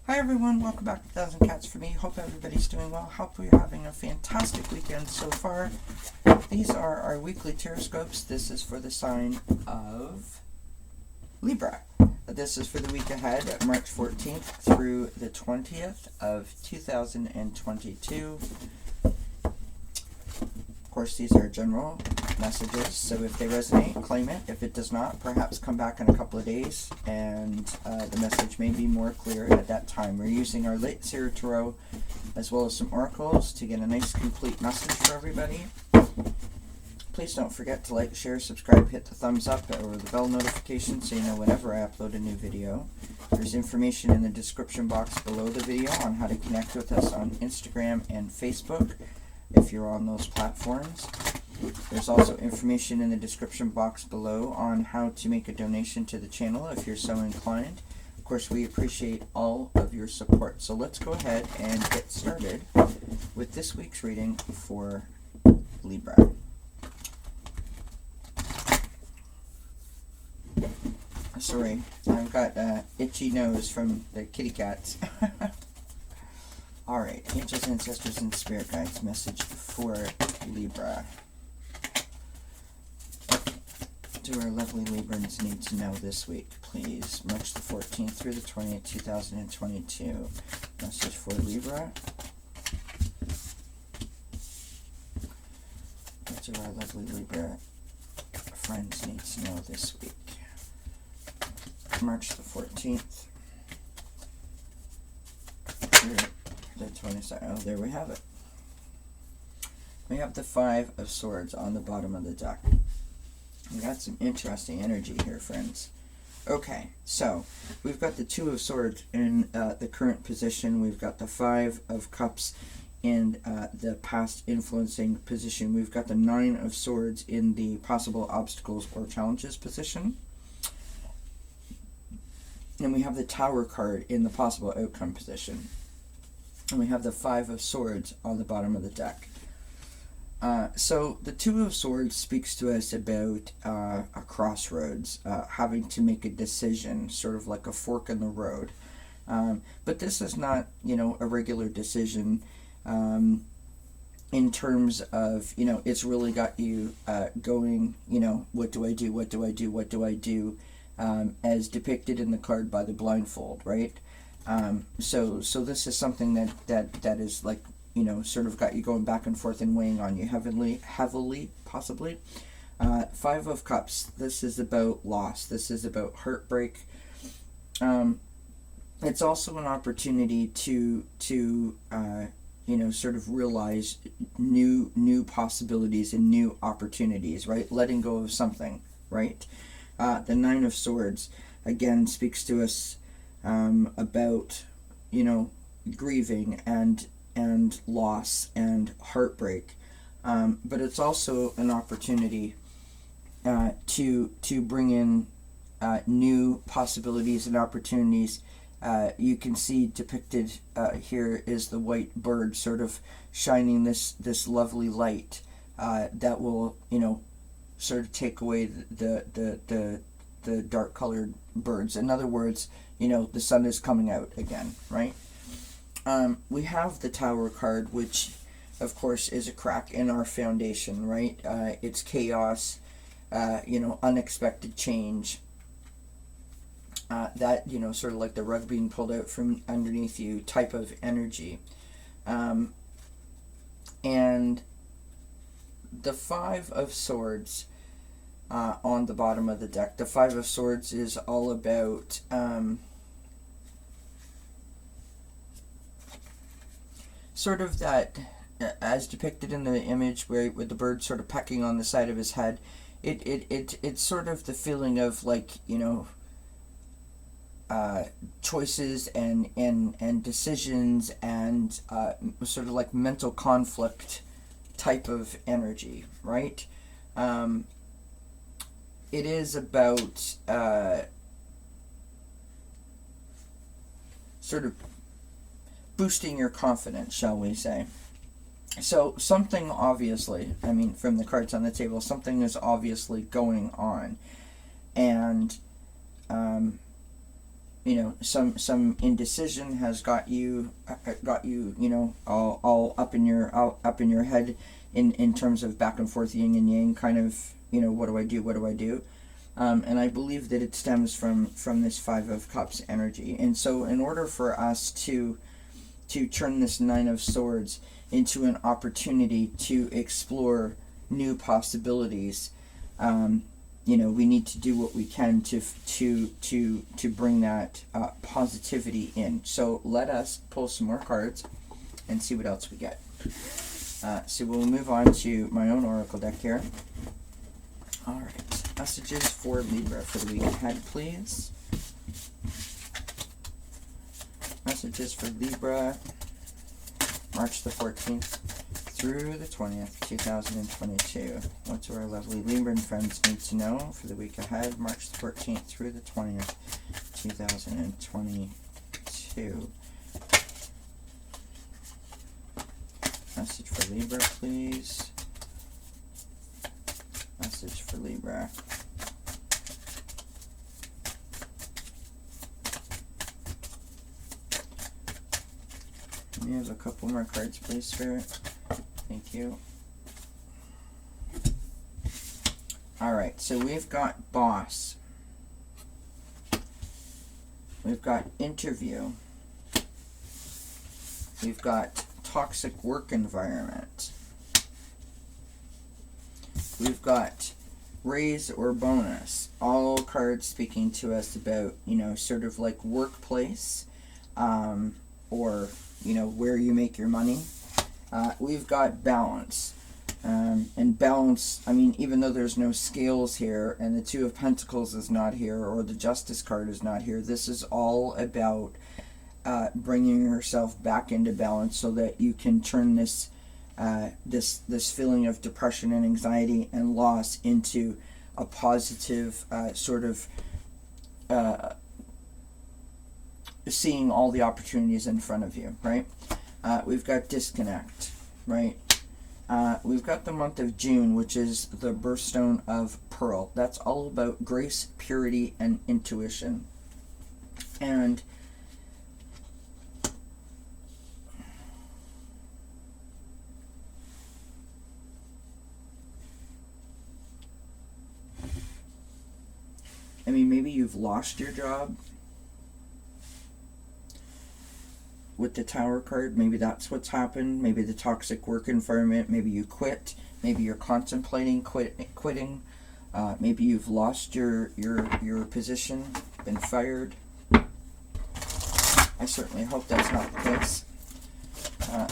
Hi everyone, welcome back to dzncats for me. Hope everybody's doing well. Hope you're having a fantastic weekend so far. These are our weekly Tarotscopes. This is for the sign of Libra. This is for the week ahead, March 14th through the 20th of 2022. Of course, these are general messages, so if they resonate, claim it. If it does not, perhaps come back in a couple of days and the message may be more clear at that time. We're using our late Seer Tarot as well as some oracles to get a nice complete message for everybody. Please don't forget to like, share, subscribe, hit the thumbs up or the bell notification so you know whenever I upload a new video. There's information in the description box below the video on how to connect with us on Instagram and Facebook if you're on those platforms. There's also information in the description box below on how to make a donation to the channel if you're so inclined. Of course, we appreciate all of your support. So let's go ahead and get started with this week's reading for Libra. Sorry, I've got an itchy nose from the kitty cats. Alright, angels, ancestors, and spirit guides, message for Libra. What do our lovely Librans need to know this week, please? March the 14th through the 20th, 2022. Message for Libra. What do our lovely Libra friends need to know this week? March the 14th through the 22nd. Oh, there we have it. We have the Five of Swords on the bottom of the deck. We got some interesting energy here, friends. Okay, so we've got the Two of Swords in the current position. We've got the Five of Cups in the past influencing position. We've got the Nine of Swords in the possible obstacles or challenges position. And we have the Tower card in the possible outcome position. And we have the Five of Swords on the bottom of the deck. So the Two of Swords speaks to us about a crossroads, having to make a decision, sort of like a fork in the road. But this is not, a regular decision in terms of, it's really got you going, what do I do, what do I do, what do I do, as depicted in the card by the blindfold, right? So this is something that is like, sort of got you going back and forth and weighing on you heavily, possibly. Five of Cups, this is about loss. This is about heartbreak. It's also an opportunity to sort of realize new possibilities and new opportunities, right? Letting go of something, right? The Nine of Swords, again, speaks to us about, grieving and loss and heartbreak, but it's also an opportunity to bring in new possibilities and opportunities. You can see depicted here is the white bird sort of shining this lovely light that will sort of take away the dark colored birds. In other words, the sun is coming out again, right? We have the Tower card, which of course is a crack in our foundation, right? It's chaos, unexpected change, that, sort of like the rug being pulled out from underneath you type of energy. And the Five of Swords on the bottom of the deck. The Five of Swords is all about sort of that, as depicted in the image where with the bird sort of pecking on the side of his head. It's sort of the feeling of like, choices and decisions and sort of like mental conflict type of energy, right? It is about sort of boosting your confidence, shall we say. So something obviously, from the cards on the table, something is obviously going on. And you know, some indecision has got you, you know, all up in your head in terms of back and forth, yin and yang, kind of, you know, what do I do? What do I do? And I believe that it stems from this Five of Cups energy. And so in order for us to turn this Nine of Swords into an opportunity to explore new possibilities, you know, we need to do what we can to bring that positivity in. So let us pull some more cards and see what else we get. So we'll move on to my own oracle deck here. All right, messages for Libra for the week ahead, please. Messages for Libra, March the 14th through the 20th, 2022. What do our lovely Libran friends need to know for the week ahead, March the 14th through the 20th, 2022? Message for Libra, please. Message for Libra. Can we have a couple more cards, please, Spirit? Thank you. Alright, so we've got boss. We've got interview. We've got toxic work environment. We've got raise or bonus. All cards speaking to us about, you know, sort of like workplace, or, you know, where you make your money. We've got balance. And balance, I mean, even though there's no scales here, and the Two of Pentacles is not here, or the Justice card is not here, this is all about bringing yourself back into balance so that you can turn this this feeling of depression and anxiety and loss into a positive sort of seeing all the opportunities in front of you, right? We've got disconnect, right? We've got the month of June, which is the birthstone of Pearl. That's all about grace, purity, and intuition. And I mean, maybe you've lost your job with the Tower card. Maybe that's what's happened. Maybe the toxic work environment. Maybe you quit. Maybe you're contemplating quitting. Maybe you've lost your position, been fired. I certainly hope that's not the case.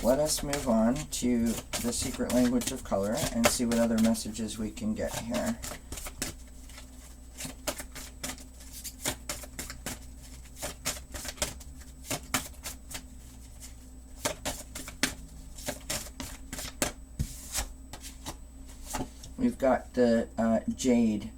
Let us move on to the secret language of color and see what other messages we can get here. We've got the Jade.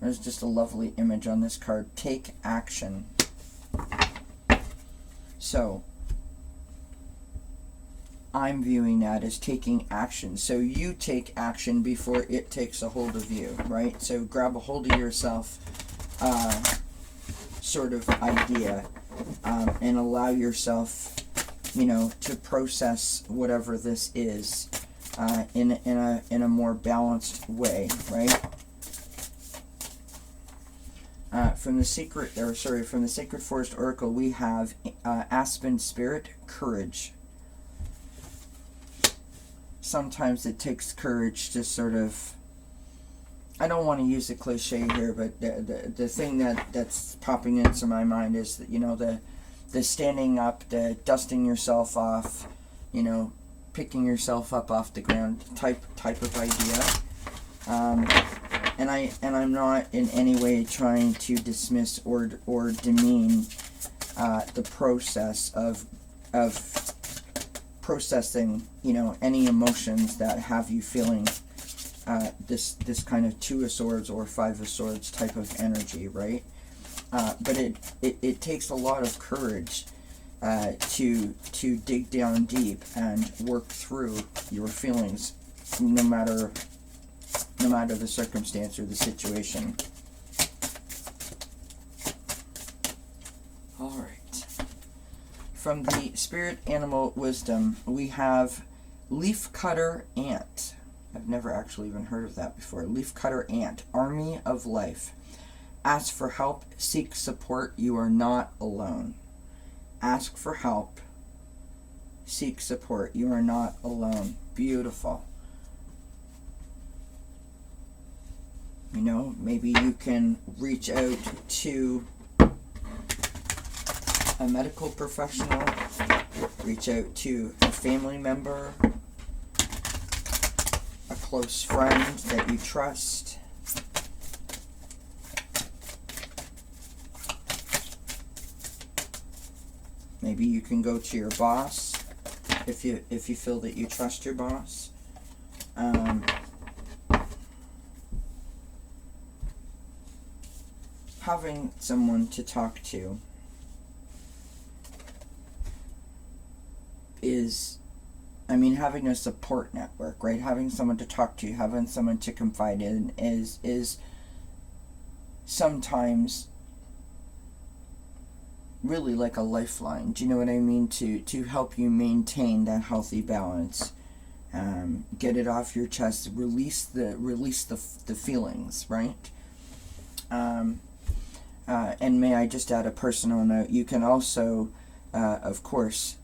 There's just a lovely image on this card. Take action. So, I'm viewing that as taking action. So you take action before it takes a hold of you, right? So grab a hold of yourself sort of idea, and allow yourself, you know, to process whatever this is in a more balanced way, right? From the Sacred Forest Oracle, we have Aspen Spirit, courage. Sometimes it takes courage to sort of, I don't want to use a cliche here, but the thing that's popping into my mind is that, you know, the standing up, the dusting yourself off, you know, picking yourself up off the ground type of idea. And I'm not in any way trying to dismiss or demean the process of processing, you know, any emotions that have you feeling this kind of Two of Swords or Five of Swords type of energy, right? But it takes a lot of courage to dig down deep and work through your feelings, no matter the circumstance or the situation. All right. From the Spirit Animal Wisdom, we have Leafcutter Ant. I've never actually even heard of that before. Leafcutter Ant, Army of Life. Ask for help, seek support. You are not alone. Ask for help, seek support. You are not alone. Beautiful. You know, maybe you can reach out to a medical professional, reach out to a family member, a close friend that you trust. Maybe you can go to your boss if you feel that you trust your boss. Having someone to talk to is, having a support network, right? Having someone to talk to, having someone to confide in is sometimes really like a lifeline. Do you know what I mean? To help you maintain that healthy balance. Get it off your chest. Release the feelings, right? And may I just add a personal note? You can also, of course,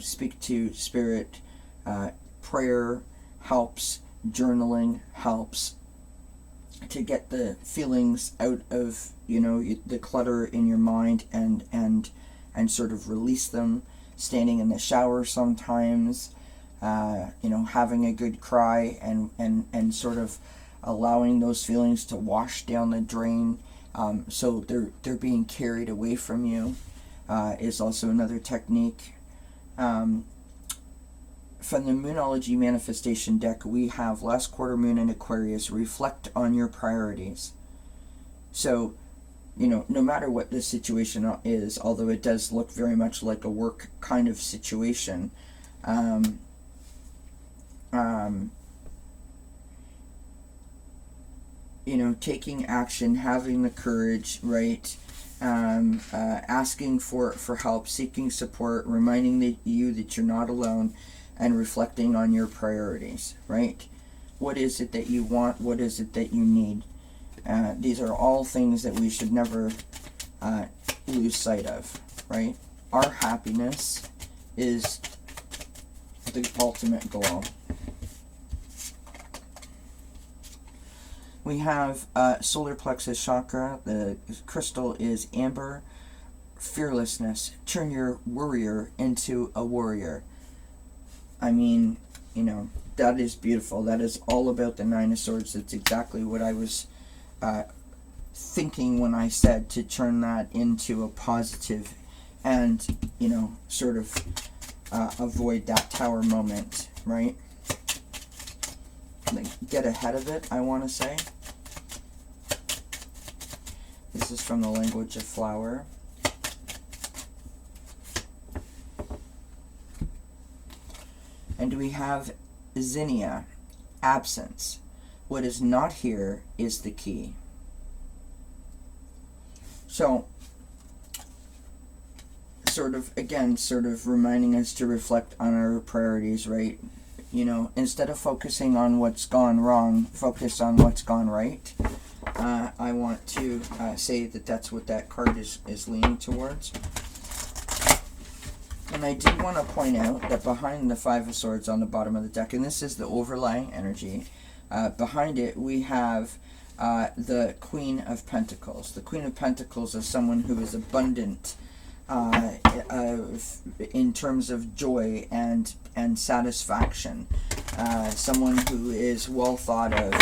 speak to spirit. Prayer helps. Journaling helps to get the feelings out of the clutter in your mind and sort of release them. Standing in the shower sometimes, having a good cry and sort of allowing those feelings to wash down the drain, so they're being carried away from you, is also another technique. From the Moonology Manifestation deck, we have last quarter moon in Aquarius. Reflect on your priorities. So, no matter what the situation is, although it does look very much like a work kind of situation, taking action, having the courage, right? Asking for help, seeking support, reminding you that you're not alone, and reflecting on your priorities, right? What is it that you want? What is it that you need? These are all things that we should never lose sight of, right? Our happiness is the ultimate goal. We have solar plexus chakra. The crystal is amber. Fearlessness. Turn your worrier into a warrior. That is beautiful. That is all about the Nine of Swords. That's exactly what I was thinking when I said to turn that into a positive and, sort of avoid that tower moment, right? Get ahead of it, I want to say. This is from the language of flower. And we have zinnia, absence. What is not here is the key. So, sort of reminding us to reflect on our priorities, right? Instead of focusing on what's gone wrong, focus on what's gone right. I want to say that that's what that card is leaning towards. And I do want to point out that behind the Five of Swords on the bottom of the deck, and this is the overlying energy, behind it we have the Queen of Pentacles. The Queen of Pentacles is someone who is abundant in terms of joy and satisfaction. Someone who is well thought of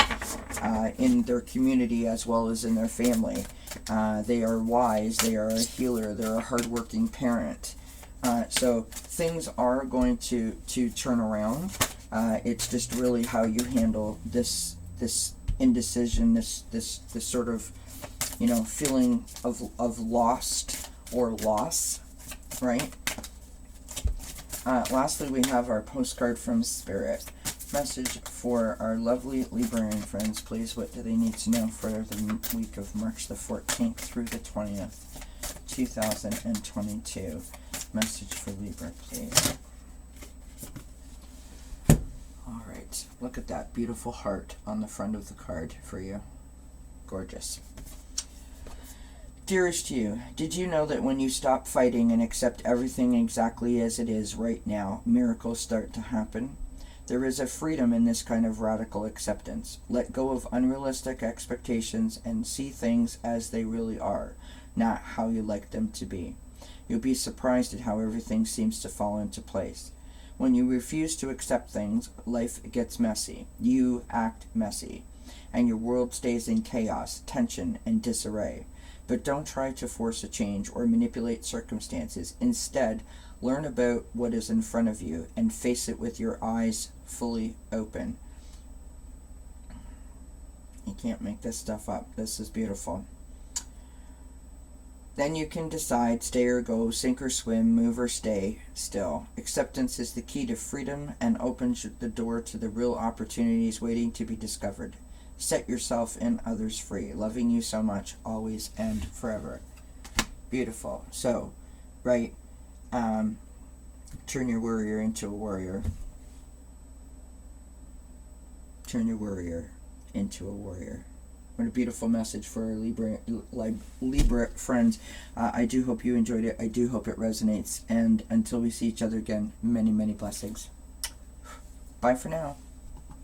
in their community as well as in their family. They are wise, they are a healer, they're a hardworking parent. So things are going to turn around. It's just really how you handle this indecision, this sort of feeling of lost or loss, right? Lastly, we have our postcard from Spirit. Message for our lovely Librarian friends, please. What do they need to know for the week of March the 14th through the 20th, 2022. Message for Libra, please. Alright, look at that beautiful heart on the front of the card for you. Gorgeous. Dearest you, did you know that when you stop fighting and accept everything exactly as it is right now, miracles start to happen? There is a freedom in this kind of radical acceptance. Let go of unrealistic expectations and see things as they really are, not how you like them to be. You'll be surprised at how everything seems to fall into place. When you refuse to accept things, life gets messy. You act messy, and your world stays in chaos, tension, and disarray. But don't try to force a change or manipulate circumstances. Instead, learn about what is in front of you and face it with your eyes fully open. You can't make this stuff up. This is beautiful. Then you can decide, stay or go, sink or swim, move or stay still. Acceptance is the key to freedom and opens the door to the real opportunities waiting to be discovered. Set yourself and others free. Loving you so much, always and forever. Beautiful. So, right, turn your worrier into a warrior. Turn your worrier into a warrior. What a beautiful message for our Libra friends. I do hope you enjoyed it. I do hope it resonates. And until we see each other again, many, many blessings. Bye for now.